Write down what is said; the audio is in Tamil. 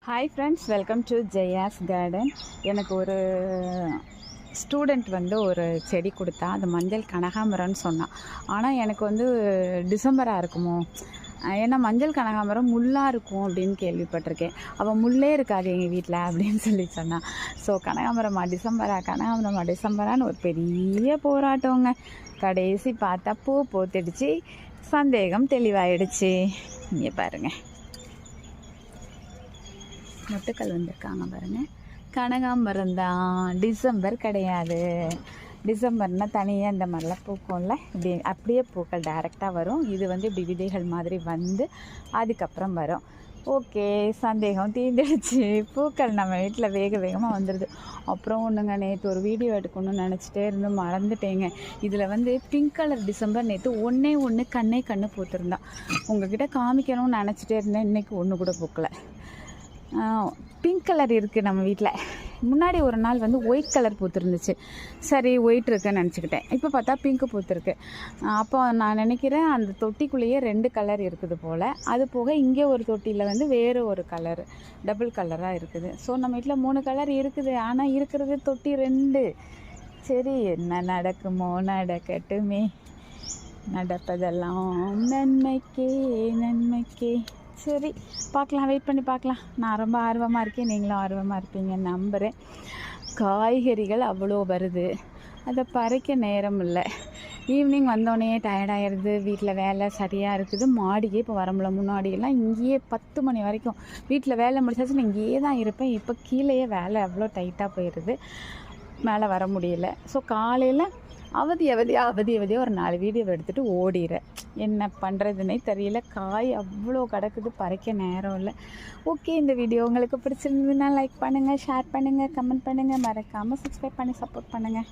Hi friends, welcome to Jaya's garden. எனக்கு ஒரு ஸ்டூடெண்ட் ஒரு செடி கொடுத்தா, அது மஞ்சள் கனகாமரம்னு சொன்னான். ஆனால் எனக்கு டிசம்பராக இருக்குமோ, ஏன்னா மஞ்சள் கனகாமரம் முள்ளாக இருக்கும் அப்படின்னு கேள்விப்பட்டிருக்கேன். அவள் முள்ளே இருக்காது எங்கள் வீட்டில் அப்படின்னு சொன்னான். ஸோ கனகாமரமா டிசம்பரான்னு ஒரு பெரிய போராட்டங்க. கடைசி பார்த்தா பூ பூத்துடுச்சு, சந்தேகம் தெளிவாயிடுச்சு. இங்கே பாருங்கள், மொட்டுக்கள் வந்திருக்காங்க பாருங்கள். கனகாம்பரம் தான், டிசம்பர் கிடையாது. டிசம்பர்னால் தனியாக இந்த மாதிரிலாம் பூக்கும்ல, இப்படி அப்படியே பூக்கள் டைரெக்டாக வரும். இது இப்படி விதைகள் மாதிரி வந்து அதுக்கப்புறம் வரும். ஓகே, சந்தேகம் தீர்ந்துடுச்சு. பூக்கள் நம்ம வீட்டில் வேகமாக வந்துடுது. அப்புறம் ஒன்றுங்க, நேற்று ஒரு வீடியோ எடுக்கணும்னு நினச்சிட்டே இருந்து மறந்துட்டேங்க. இதில் பிங்க் கலர் டிசம்பர் நேற்று ஒன்று கண்ணு பூத்துருந்தான். உங்ககிட்ட காமிக்கணும்னு நினச்சிட்டே இருந்தேன். இன்றைக்கி ஒன்று கூட பூக்கலை. பிங்க் கலர் இருக்குது நம்ம வீட்டில். முன்னாடி ஒரு நாள் ஒயிட் கலர் பூத்துருந்துச்சு. சரி, ஒயிட் இருக்குன்னு நினச்சிக்கிட்டேன். இப்போ பார்த்தா பிங்க்கு பூத்துருக்கு. அப்போ நான் நினைக்கிறேன் அந்த தொட்டிக்குள்ளேயே 2 கலர் இருக்குது போல். அது போக இங்கே ஒரு தொட்டியில் வேறு ஒரு கலர், டபுள் கலராக இருக்குது. ஸோ நம்ம வீட்டில் 3 கலர் இருக்குது. ஆனால் இருக்கிறது தொட்டி 2. சரி, என்ன நடக்குமோ நடக்கட்டுமே, நடப்பதெல்லாம் நன்மைக்கே. சரி, பார்க்கலாம், வெயிட் பண்ணி பார்க்கலாம். நான் ரொம்ப ஆர்வமாக இருக்கேன், நீங்களும் ஆர்வமாக இருப்பீங்கன்னு நம்புகிறேன். காய்கறிகள் அவ்வளோ வருது, அதை பறிக்க நேரம் இல்லை. ஈவினிங் வந்தோடனே டயர்டாகிடுது, வீட்டில் வேலை சரியாக இருக்குது. மாடியே இப்போ வர முடியல. முன்னாடியெல்லாம் இங்கேயே 10 மணி வரைக்கும் வீட்டில் வேலை முடிச்சாச்சு நான் இங்கேயே தான் இருப்பேன். இப்போ கீழேயே வேலை அவ்வளோ டைட்டாக போயிடுது, மேலே வர முடியல. ஸோ காலையில் அவதியாக ஒரு 4 வீடியோ எடுத்துகிட்டு ஓடிடுறேன். என்ன பண்ணுறதுன்னே தெரியல. காய் அவ்வளோ கிடக்குது, பறிக்க நேரம் இல்லை. ஓகே, இந்த வீடியோ உங்களுக்கு பிடிச்சிருந்ததுன்னா லைக் பண்ணுங்கள், ஷேர் பண்ணுங்கள், கமெண்ட் பண்ணுங்கள். மறக்காமல் சப்ஸ்கிரைப் பண்ணி சப்போர்ட் பண்ணுங்கள்.